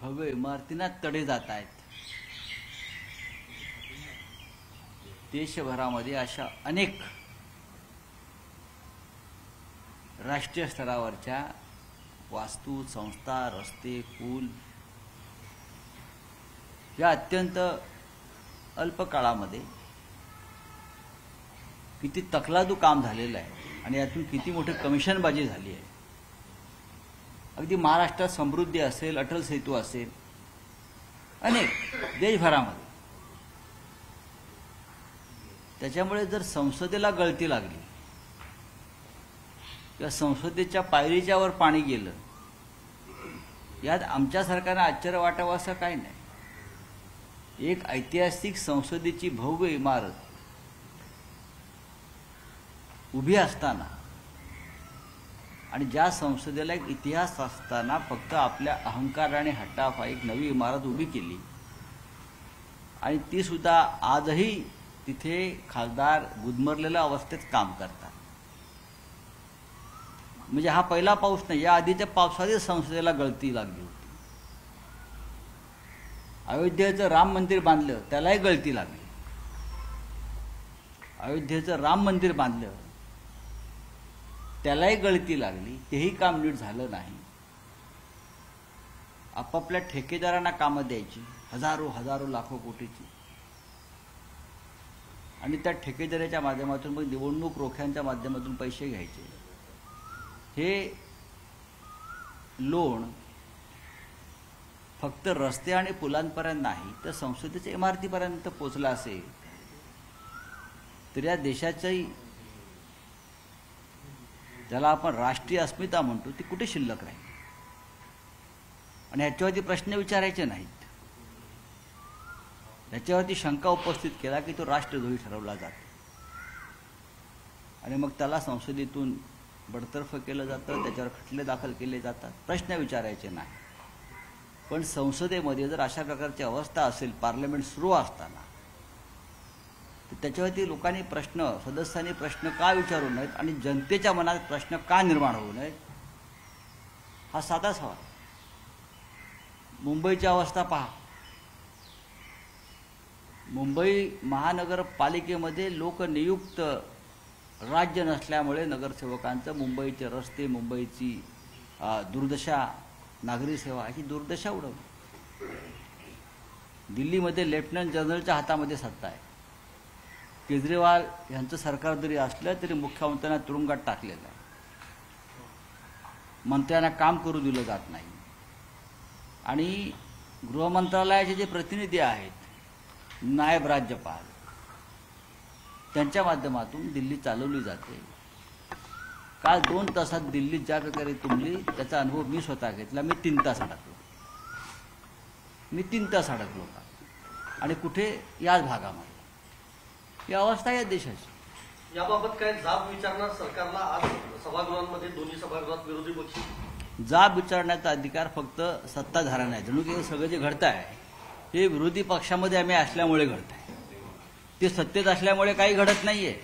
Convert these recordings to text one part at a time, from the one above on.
भव्य इमारतींना तडे जात आहेत। देशभरामध्ये अशा अनेक राष्ट्रीय स्तरावरच्या वास्तू, संस्था, रस्ते, पूल या अत्यंत अल्प काळामध्ये किती तकलादू काम झालेलं आहे आणि यातून किती मोठी कमिशनबाजी झाली आहे। अगदी महाराष्ट्रात समृद्धी असेल, अटल सेतू असेल, अनेक देशभरामध्ये। त्याच्यामुळे जर संसदेला गळती लागली किंवा संसदेच्या पायरीच्या वर पाणी गेलं, यात आमच्या सरकारने आश्चर्य वाटावं असं काही नाही। एक ऐतिहासिक संसदेची भव्य इमारत उभी असताना आणि ज्या संसदेला एक इतिहास असताना फक्त आपल्या अहंकाराने हट्टापायी एक नवी इमारत उभी केली आणि ती सुद्धा आजही तिथे खासदार गुदमरलेल्या अवस्थेत काम करतात। म्हणजे हा पहिला पाऊस नाही, या आधीच्या पावसाळ्यात संसदेला गळती लागली होती। अयोध्येचं राम मंदिर बांधलं, त्यालाही गळती लागली। अयोध्येचं राम मंदिर बांधलं, त्यालाही गळती लागली, तेही काम नीट झालं नाही। आपापल्या ठेकेदारांना कामं द्यायची, हजारो लाखो कोटीची, आणि त्या ठेकेदाराच्या माध्यमातून मग निवडणूक रोख्यांच्या माध्यमातून पैसे घ्यायचे। हे लोण फक्त रस्ते आणि पुलांपर्यंत नाही तर संसदेच्या इमारतीपर्यंत पोचला असेल तर या देशाची, ज्याला आपण राष्ट्रीय अस्मिता म्हणतो, ती कुठे शिल्लक राहील? आणि ह्याच्यावरती प्रश्न विचारायचे नाहीत, ह्याच्यावरती शंका उपस्थित केला की तो राष्ट्रद्रोही ठरवला जातो आणि मग त्याला संसदेतून बडतर्फ केलं जातं, त्याच्यावर खटले दाखल केले जातात, प्रश्न विचारायचे नाही। पण संसदेमध्ये जर अशा प्रकारची अवस्था असेल पार्लमेंट सुरू असताना, तर त्याच्यावरती लोकांनी प्रश्न, सदस्यांनी प्रश्न का विचारू नयेत आणि जनतेच्या मनात प्रश्न का निर्माण होऊ नयेत, हा साधा सवाल। मुंबईची अवस्था पहा। मुंबई महानगरपालिकेमध्ये लोकनियुक्त राज्य नसल्यामुळे नगरसेवकांचं मुंबईचे रस्ते, मुंबईची दुर्दशा, नागरी सेवा ही दुर्दशा उडवली। दिल्लीमध्ये लेफ्टनंट जनरलच्या हातामध्ये सत्ता आहे। केजरीवाल यांचं सरकार जरी असलं तरी मुख्यमंत्र्यांना तुरुंगात टाकलेलं आहे, मंत्र्यांना काम करू दिलं जात नाही आणि गृहमंत्रालयाचे जे प्रतिनिधी आहेत, नायब राज्यपाल, त्यांच्या माध्यमातून दिल्ली चालवली जाते। काल 2 तासात दिल्लीत ज्या प्रकारे तुंबली त्याचा अनुभव मी स्वतः घेतला। मी 3 तास अडकलो का? आणि कुठे? याच भागामध्ये। ही अवस्था या देशाची। याबाबत काय जाब विचारणार सरकारला? आज सभागृहांमध्ये, दोन्ही सभागृहात विरोधी पक्ष जाब विचारण्याचा अधिकार फक्त सत्ताधाऱ्यांना आहे। जणू की हे सगळं जे घडत आहे हे विरोधी पक्षामध्ये आम्ही असल्यामुळे घडत आहे, ते सत्तेत असल्यामुळे काही घडत नाहीये।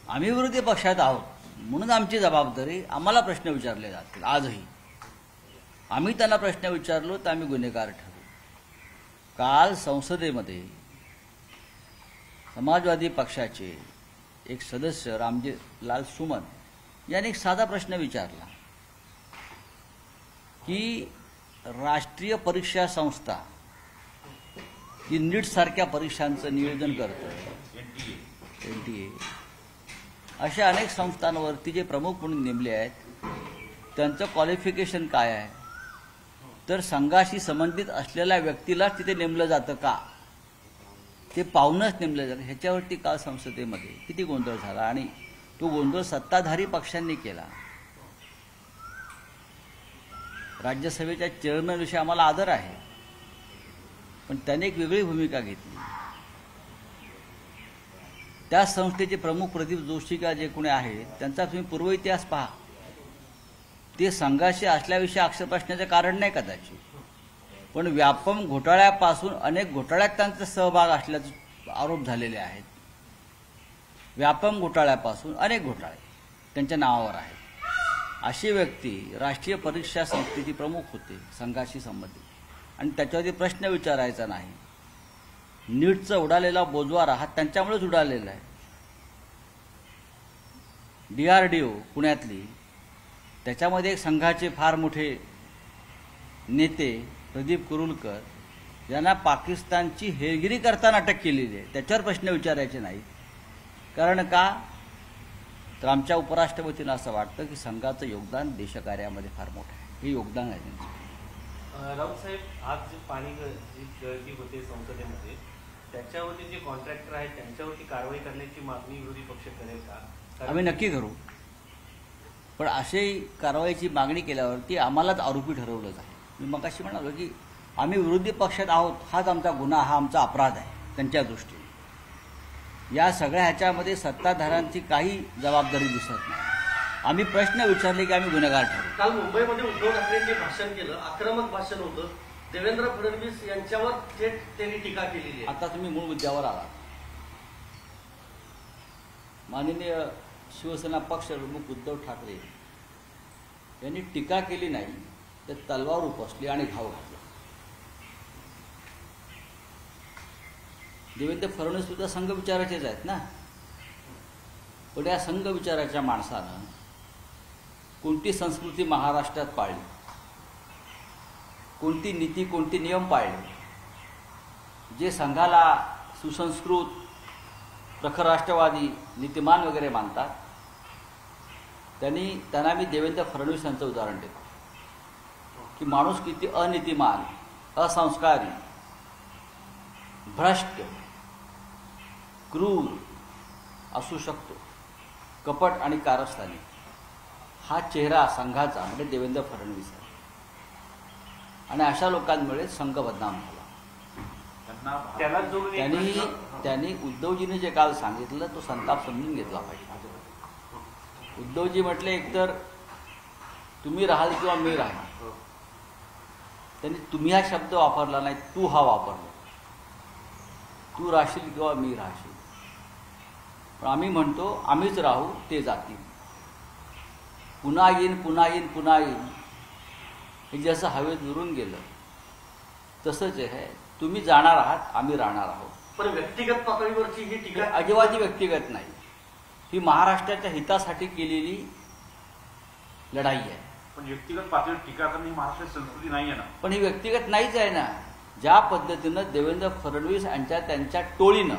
आम्ही विरोधी पक्षात आहोत म्हणून आमची जबाबदारी, आम्हाला प्रश्न विचारले जातील। आजही आम्ही त्यांना प्रश्न विचारलो तर आम्ही गुन्हेगार ठरू। काल संसदेमध्ये समाजवादी पक्षाचे एक सदस्य रामजीलाल सुमन यांनी एक साधा प्रश्न विचारला की राष्ट्रीय परीक्षा संस्था ही नीट सारख्या परीक्षांचं नियोजन करते, NTA, अशा अनेक संस्थांवरती जे प्रमुख म्हणून नेमले आहेत त्यांचं क्वालिफिकेशन काय आहे? तर संघाशी संबंधित असलेल्या व्यक्तीलाच तिथे नेमलं जातं का? ते पाहूनच नेमलं जातं। ह्याच्यावरती काल संसदेमध्ये किती गोंधळ झाला आणि तो गोंधळ सत्ताधारी पक्षांनी केला। राज्यसभेच्या चेअरमनविषयी आम्हाला आदर आहे, पण त्याने एक वेगळी भूमिका घेतली। त्या संस्थेचे प्रमुख प्रदीप जोशी का जे कोणी आहेत त्यांचा तुम्ही पूर्व इतिहास पहा। ते संघाशी असल्याविषयी आक्षेप असण्याचे कारण नाही कदाचित, पण व्यापम घोटाळ्यापासून अनेक घोटाळ्यात त्यांचा सहभाग असल्याचे आरोप झालेले आहेत। व्यापम घोटाळ्यापासून अनेक घोटाळे त्यांच्या नावावर आहेत अशी व्यक्ती राष्ट्रीय परीक्षा संस्थेची प्रमुख होते संघाशी संबंधित, आणि त्याच्यावरती प्रश्न विचारायचा नाही. नीटचा उडालेला बोजवारा हा त्यांच्यामुळेच उडालेला आहे. DRDO पुण्यातली, त्याच्यामध्ये एक संघाचे फार मोठे नेते प्रदीप कुरुलकर यांना पाकिस्तानची हेरगिरी करताना अटक केलेली आहे. त्याच्यावर प्रश्न विचारायचे नाही. कारण का? तर आमच्या उपराष्ट्रपतींना असं वाटतं की संघाचं योगदान देशकार्यामध्ये फार मोठं आहे. हे योगदान आहे त्यांचं. राऊत साहेब, आज जे पाणी जी गळती होते संसदेमध्ये, त्याच्यावरती जे कॉन्ट्रॅक्टर आहेत त्यांच्यावरती कारवाई करण्याची मागणी विरोधी पक्ष करेल का? आम्ही नक्की करू, पण अशी कारवाईची मागणी केल्यावरती आम्हालाच आरोपी ठरवलं जाईल. मी मगाशी म्हणालो की आम्ही विरोधी पक्षात आहोत, हाच आमचा गुन्हा, हा आमचा अपराध आहे त्यांच्या दृष्टीने. या सगळ्या ह्याच्यामध्ये सत्ताधाऱ्यांची काही जबाबदारी दिसत नाही. आम्ही प्रश्न विचारले की आम्ही गुन्हेगार ठरवू. काल मुंबईमध्ये उद्धव ठाकरेंनी भाषण केलं, आक्रमक भाषण होतं. देवेंद्र फडणवीस यांच्यावर थेट त्यांनी टीका केलेली आहे. आता तुम्ही मूळ मुद्द्यावर आलात. माननीय शिवसेना पक्ष प्रमुख उद्धव ठाकरे यांनी टीका केली नाही, तर तलवार उपसली आणि घाव घातला. देवेंद्र फडणवीस सुद्धा संघ विचाराचेच आहेत ना, पण या संघ विचाराच्या माणसानं कोणती संस्कृती महाराष्ट्रात पाळली, कोणती नीती, कोणती नियम पाळले, जे संघाला सुसंस्कृत, प्रखर राष्ट्रवादी, नीतिमान वगैरे मानतात, त्यांना मी देवेंद्र फडणवीस यांचं उदाहरण देतो की माणूस किती अनीतिमान, असंस्कारी, भ्रष्ट, क्रूर असू शकतो, कपट आणि कारस्थानी, हा चेहरा संघाचा म्हणजे देवेंद्र फडणवीस आहे. आणि अशा लोकांमुळे संघ बदनाम झाला. त्याला जोडून त्यांनी उद्धवजीने जे काल सांगितलं तो संताप समजून घेतला पाहिजे. उद्धवजी म्हटले एकतर तुम्ही राहाल किंवा मी राहील. त्यांनी तुम्ही हा शब्द वापरला नाही, तू हा वापरला. तू राहशील किंवा मी राहशील. पण आम्ही म्हणतो आम्हीच राहू, ते जातील. पुन्हा येईन, पुन्हा येईन, पुन्हा येईन, हे जसं हवेत उरून गेलं तसंच आहे. तुम्ही जाणार आहात, आम्ही राहणार आहोत. पण व्यक्तिगत पातळीवरची ही टीका अजिबात व्यक्तिगत नाही. ही महाराष्ट्राच्या हितासाठी केलेली लढाई आहे. पण व्यक्तिगत पातळीवर टीका करणे ही महाराष्ट्राची संस्कृती नाही आहे ना. पण ही व्यक्तिगत नाहीच आहे ना. ज्या पद्धतीनं देवेंद्र फडणवीस यांच्या त्यांच्या टोळीनं,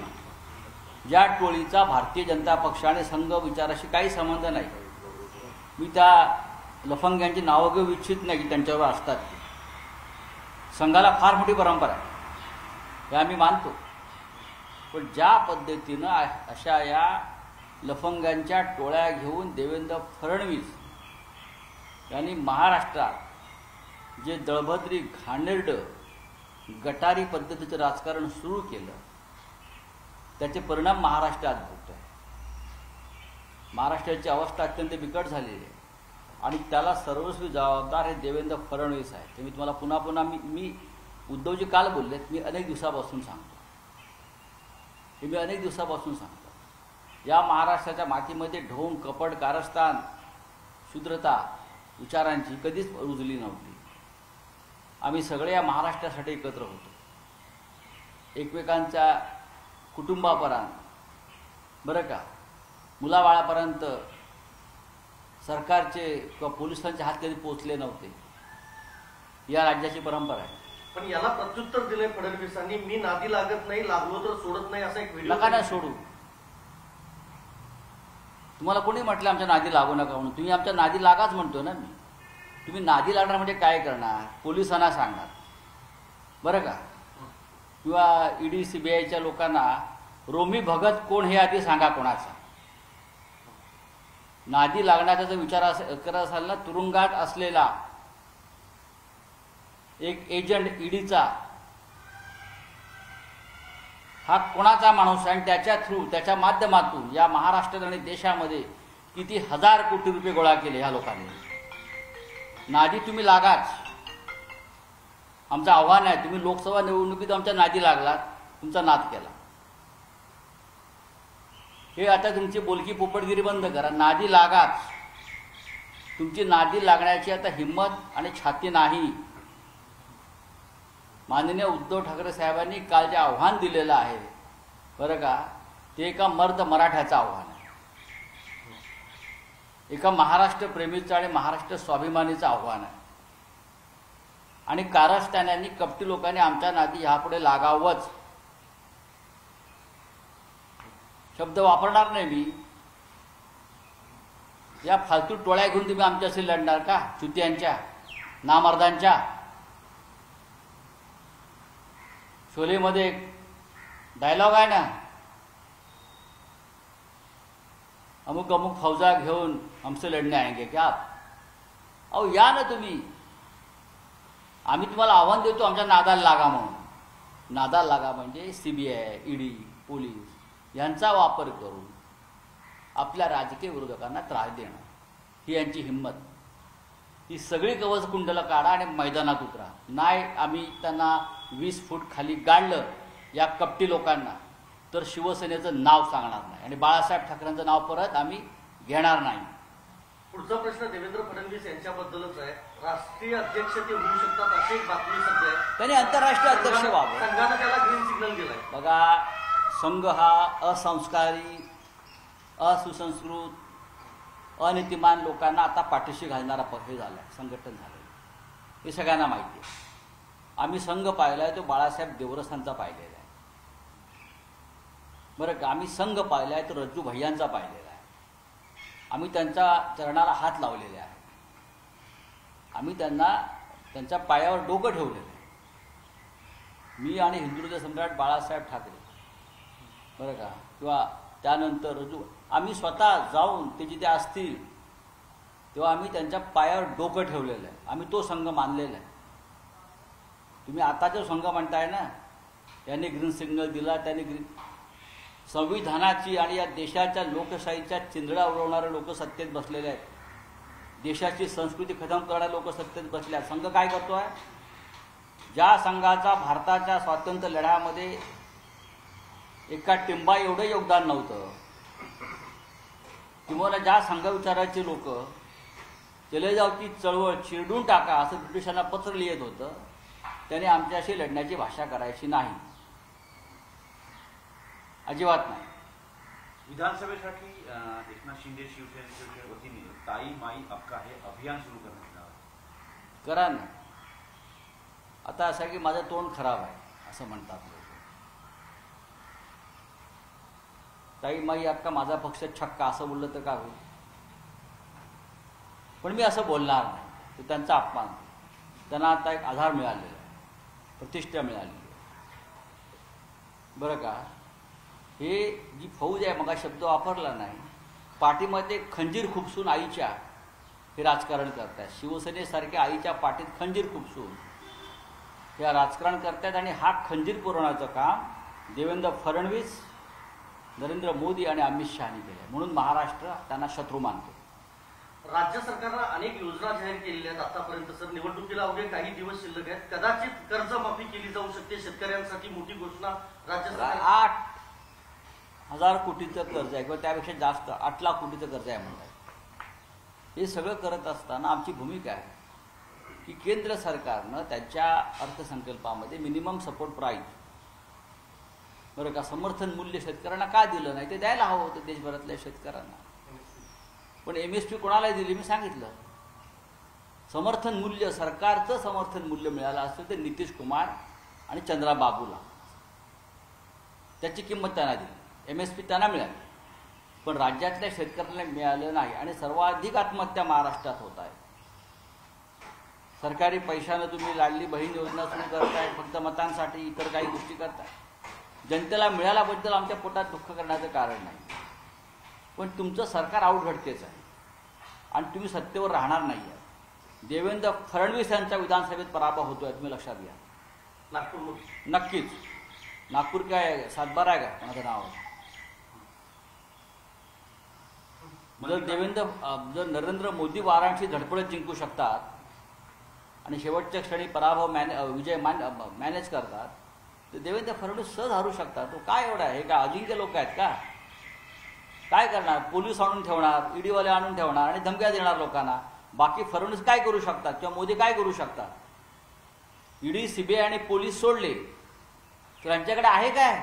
ज्या टोळीचा भारतीय जनता पक्ष आणि संघ विचाराशी काही संबंध नाही, मी त्या लफंग्यांची नावं घेऊ इच्छित नाही की त्यांच्यावर असतात. संघाला फार मोठी परंपरा आहे, हे आम्ही मानतो. पण ज्या पद्धतीनं अशा या लफंग्यांच्या टोळ्या घेऊन देवेंद्र फडणवीस यांनी महाराष्ट्रात जे दळभद्री, घाणेरडं, गटारी पद्धतीचं राजकारण सुरू केलं, त्याचे परिणाम महाराष्ट्रात भोगतो आहे. महाराष्ट्राची अवस्था अत्यंत बिकट झालेली आहे आणि त्याला सर्वस्वी जबाबदार हे देवेंद्र फडणवीस आहे. ते मी तुम्हाला पुन्हा पुन्हा मी उद्धवजी काल बोललेत, मी अनेक दिवसापासून सांगतो. या महाराष्ट्राच्या मातीमध्ये ढोंग, कपट, कारस्थान, शूद्रता विचारांची कधीच रुजली नव्हती. आम्ही सगळे या महाराष्ट्रासाठी एकत्र होतो. एकमेकांच्या कुटुंबापर्यंत, बरं का, मुलाबाळापर्यंत सरकारचे किंवा पोलिसांचे हात कधी पोचले नव्हते. या राज्याची परंपरा आहे. पण याला प्रत्युत्तर दिलंय फडणवीसांनी, मी नादी लागत नाही, लागलो तर सोडत नाही, असा एक व्हिडिओ. नका ना सोडू. तुम्हाला कोणी म्हटलं आमच्या नादी लागू नका म्हणून? तुम्ही आमच्या नादी लागाच म्हणतो ना. मी तुम्ही नादी लागणार म्हणजे काय करणार? पोलिसांना सांगणार, बरं का, किंवा ईडी CBIच्या लोकांना रोमी भगत कोण हे आधी सांगा कोणाचा. नादी लागण्याचा जर विचार करत असाल ना, तुरुंगात असलेला एक एजंट ईडीचा, हा कोणाचा माणूस आहे आणि त्याच्या थ्रू, त्याच्या माध्यमातून या महाराष्ट्रात आणि देशामध्ये किती हजार कोटी रुपये गोळा केले ह्या लोकांनी. नादी तुम्ही लागाच, आमचं आव्हान आहे. तुम्ही लोकसभा निवडणुकीत आमच्या नादी लागलात, तुमचा नाद केला. हे आता तुमची बोलकी पोपटगिरी बंद करा. नादी लागाच. तुमची नादी लागण्याची आता हिंमत आणि छाती नाही. माननीय उद्धव ठाकरे साहेबांनी काल जे आव्हान दिलेलं आहे बरं का, ते एका मर्द मराठ्याचं आव्हान आहे, एका महाराष्ट्र प्रेमीचं आणि महाराष्ट्र स्वाभिमानीचं आव्हान आहे. आणि कारस्थान्यांनी कपटी लोकांनी आमच्या नादी ह्यापुढे लागावंच. शब्द वापरणार नाही मी. या फालतू टोळ्या घेऊन तुम्ही आमच्याशी लढणार का? चुत्यांच्या, नामर्दांच्या. शोलेमध्ये एक डायलॉग आहे ना, अमुक अमुक फौजा घेऊन हमसे लढणे आएंगे क्या आप? अहो या ना तुम्ही, आम्ही तुम्हाला आव्हान देतो आमच्या नादाला लागा म्हणून. नादाला लागा म्हणजे सीबीआय, ईडी, पोलीस यांचा वापर करून आपल्या राजकीय विरोधकांना त्रास देणं, ही यांची हिंमत. ही सगळी कवच कुंडलं काढा आणि मैदानात उतरा. नाही आम्ही त्यांना 20 फूट खाली गाडलं या कपटी लोकांना, तर शिवसेनेचं नाव सांगणार नाही आणि बाळासाहेब ठाकरेंचं नाव परत आम्ही घेणार नाही. पुढचा प्रश्न देवेंद्र फडणवीस यांच्याबद्दलच आहे. राष्ट्रीय अध्यक्ष ते होऊ शकतात अशी एक बातमी सध्या आहे. त्यांनी आंतरराष्ट्रीय अध्यक्ष व्हावं. संघानं त्याला ग्रीन सिग्नल दिलाय. बघा, संघ हा असंस्कारी, असुसंस्कृत, अनीतिमान लोकांना आता पाठीशी घालणारा हे झाला आहे, संघटन झालं. हे सगळ्यांना माहिती आहे. आम्ही संघ पाहिला आहे तो बाळासाहेब देवरसांचा पाहिलेला आहे बरं का. आम्ही संघ पाहिला आहे तो रज्जू भैयांचा पाहिलेला आहे. आम्ही त्यांच्या चरणाला हात लावलेले आहे. आम्ही त्यांच्या पायावर डोकं ठेवलेलं आहे. मी आणि हिंदुत्व सम्राट बाळासाहेब ठाकरे बरं का, किंवा त्यानंतर रज्जू, आम्ही स्वतः जाऊन ते जिथे असतील तेव्हा आम्ही त्यांच्या पायावर डोकं ठेवलेलं आहे. आम्ही तो संघ मानलेला आहे. तुम्ही आता जो संघ म्हणताय ना, यांनी ग्रीन सिग्नल दिला, त्यांनी संविधानाची आणि या देशाच्या लोकशाहीच्या चिंधड्या उडवणारे लोक सत्तेत बसलेले आहेत. देशाची संस्कृती खतम करणारे लोक सत्तेत बसले आहेत. संघ काय करतोय? ज्या संघाचा भारताच्या स्वातंत्र्य लढ्यामध्ये एका टिंबा एवढं योगदान नव्हतं, किंवा ज्या संघविचाराचे लोक जलेजावची चळवळ चिरडून टाका असं ब्रिटिशांना पत्र लिहित होतं, त्याने आमच्याशी लढण्याची भाषा करायची नाही, अजिबात नाही. विधानसभेसाठी एकनाथ शिंदे शिवसेनेच्या वतीने ताई माई अक्का हे अभियान सुरू करण्यात आलं. करा ना. आता असं आहे की माझं तोंड खराब आहे असं म्हणतात लोक. ताई माई अक्का माझा पक्ष छक्का असं बोललं तर काय होईल? पण मी असं बोलणार नाही. तो त्यांचा अपमान. त्यांना आता एक आधार मिळालेला आहे, प्रतिष्ठा मिळालेली आहे बरं का. हे जी फौज आहे, मग शब्द वापरला नाही, पाठीमध्ये खंजीर खुपसून आईच्या हे राजकारण करतात. शिवसेनेसारख्या आईच्या पाठीत खंजीर खुपसून हे राजकारण करतात. आणि हा खंजीर पुरवण्याचं काम देवेंद्र फडणवीस, नरेंद्र मोदी आणि अमित शहानी केलं. म्हणून महाराष्ट्र त्यांना शत्रू मानतो. राज्य सरकारनं अनेक योजना जाहीर केलेल्या आहेत आतापर्यंत. सर, निवडणुकीला अवघे काही दिवस शिल्लक आहेत. कदाचित कर्जमाफी केली जाऊ शकते. शेतकऱ्यांसाठी मोठी घोषणा राज्य सरकार. 8,000 कोटीचं कर्ज आहे किंवा त्यापेक्षा जास्त, 8 लाख कोटीचं कर्ज आहे म्हणतात. हे सगळं करत असताना आमची भूमिका आहे की केंद्र सरकारनं त्यांच्या अर्थसंकल्पामध्ये मिनिमम सपोर्ट प्राईस बरं का, समर्थन मूल्य शेतकऱ्यांना का दिलं नाही? ते द्यायला हवं होतं देशभरातल्या शेतकऱ्यांना. पण MSP कोणाला दिली? मी सांगितलं. समर्थन मूल्य, सरकारचं समर्थन मूल्य मिळालं असतं तर नितीश कुमार आणि चंद्राबाबूला त्याची किंमत त्यांना दिली, MSP त्यांना मिळाली. पण राज्यातल्या शेतकऱ्यांना मिळालं नाही. आणि सर्वाधिक आत्महत्या महाराष्ट्रात होत आहे. सरकारी पैशानं तुम्ही लाडली बहीण योजना सुरू करताय, फक्त मतांसाठी, इतर काही गोष्टी करताय. जनतेला मिळाल्याबद्दल आमच्या पोटात दुःख करण्याचं कारण नाही. पण तुमचं सरकार अवघडतेच आहे आणि तुम्ही सत्तेवर राहणार नाही आहे. देवेंद्र फडणवीस यांचा विधानसभेत पराभव होतोय, तुम्ही लक्षात घ्या. नागपूर नक्कीच. नागपूर काय सातबारा आहे का माझं नाव? जर नरेंद्र मोदी वाराणसी धडपडत जिंकू शकतात आणि शेवटच्या क्षणी पराभव विजय मॅनेज करतात, तर देवेंद्र फडणवीस सहज हरू शकतात. तो काय एवढा आहे? हे का अजिंक्य लोक आहेत का? काय करणार? पोलीस आणून ठेवणार, ईडीवाले आणून ठेवणार आणि धमक्या देणार लोकांना. बाकी फडणवीस काय करू शकतात किंवा मोदी काय करू शकतात? ईडी, सीबीआय आणि पोलीस सोडले तर यांच्याकडे आहे काय?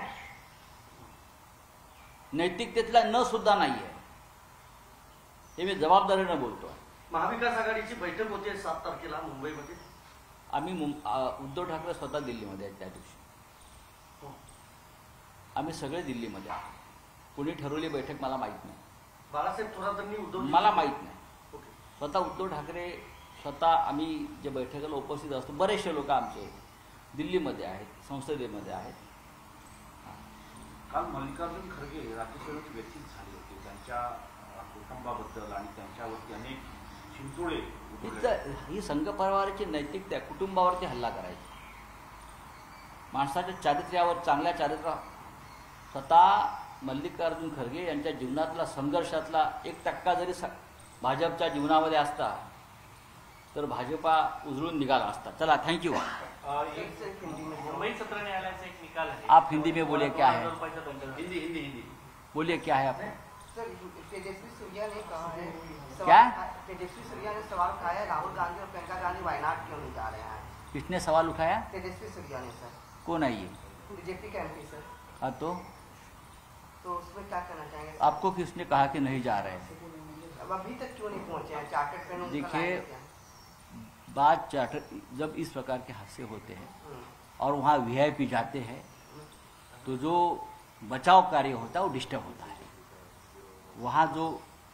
नैतिकतेतला न सुद्धा नाहीये. हे मी जबाबदारीनं बोलतो. महाविकास आघाडीची बैठक होते 7 तारखेला मुंबईमध्ये. आम्ही उद्धव ठाकरे स्वतः दिल्लीमध्ये आहेत त्या दिवशी. आम्ही सगळे दिल्लीमध्ये आहोत. कुणी ठरवली बैठक मला माहीत नाही. बाळासाहेब थोरातांनी उद्धव मला माहीत नाही. ओके. स्वतः उद्धव ठाकरे स्वतः आम्ही जे बैठकीला उपस्थित असतो बरेचसे लोक आमचे दिल्लीमध्ये आहेत, संसदेमध्ये आहेत. काल मल्लिकार्जुन खरगे राज्यसभेत व्यथित झाले होते त्यांच्या कुटुंबाबद्दल आणि त्यांच्यावरती अनेक शिंतोडे उठवले. ही संघ परिवाराची नैतिकता आहे. कुटुंबावरती हल्ला करायची, माणसाच्या चारित्र्यावर, चांगल्या चारित्र्यावर. स्वतः मल्लिकार्जुन खरगे यांच्या जीवनातला संघर्षातला 1% जरी भाजपच्या जीवनामध्ये असता तर भाजपा उजळून निघाला असता. चला, थँक्यू. मुंबई सत्र न्यायालयाचा एक निकाल आहे. आप हिंदी में बोलिए, क्या है? हिंदी बोलिए, क्या है आपने? सर, तेजस्वी सूर्या ने कहा है क्या? तेजस्वी सूर्या ने सवाल उठाया है, राहुल गांधी और प्रियंका गांधी वायनाड क्यों नहीं जा रहे हैं? किसने सवाल उठाया? तेजस्वी सूर्या ने सर, कौन है ये? बीजेपी का एमपी सर. हाँ, तो उसमें क्या कहना चाहेंगे? आपको किसने कहा कि नहीं जा रहे हैं? अब अभी तक क्यों नहीं पहुंचे हैं? चार्टर्ड पेन उनका देखिए, लाइन है क्या? बात चार्टर, जब इस प्रकार के हादसे होते हैं और वहाँ वीआईपी जाते हैं तो जो बचाव कार्य होता है वो डिस्टर्ब होता है. वहाँ जो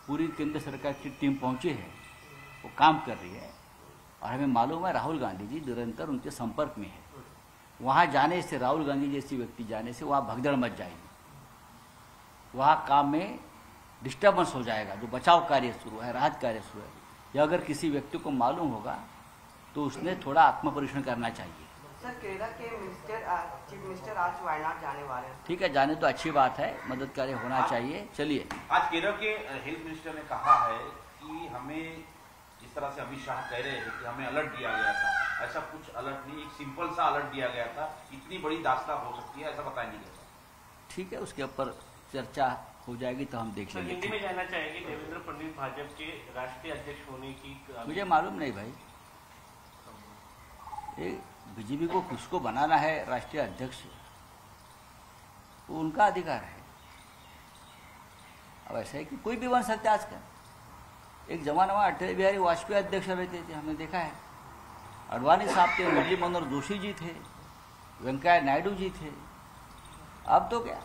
पूरी केंद्र सरकार की टीम पहुँची है वो काम कर रही है और हमें मालूम है राहुल गांधी जी निरंतर उनके संपर्क में है. वहाँ जाने से, राहुल गांधी जैसी व्यक्ति जाने से वहाँ भगदड़ मच जाएगी. वहाँ काम में डिस्टर्बेंस हो जाएगा. जो बचाव कार्य शुरू है, राहत कार्य शुरू है, या अगर किसी व्यक्ति को मालूम होगा तो उसने थोड़ा आत्मपरीक्षण करना चाहिए. सर, केरला के चीफ मिनिस्टर आज वायनाड जाने वाले हैं. ठीक है, जाने तो अच्छी बात है, मदद कार्य होना चाहिए. चलिए. आज केरल के हेल्थ मिनिस्टर ने कहा है कि हमें, जिस तरह से अमित शाह कह रहे हैं कि हमें अलर्ट दिया गया था, ऐसा कुछ अलर्ट नहीं, एक सिंपल सा अलर्ट दिया गया था. इतनी बड़ी दास्तान हो सकती है ऐसा बताया नहीं गया. ठीक है, उसके ऊपर चर्चा हो जाएगी तो हम देख सर, हिंदी लेंगे. में जानना चाहेंगे देवेंद्र फडणवीस भाजपा के राष्ट्रीय अध्यक्ष होने की मुझे मालूम नहीं भाई, ये बीजेपी को किसको बनाना है राष्ट्रीय अध्यक्ष, वो उनका अधिकार है. अब ऐसा है कि कोई भी बन सकता है. आजकल एक जमाना में अटल बिहारी वाजपेयी अध्यक्ष रहते थे, हमने देखा है. अडवाणी साहब थे, मुरली मनोहर जोशी जी थे, वेंकैया नायडू जी थे. अब तो क्या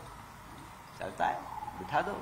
चलता है, बिठा दो.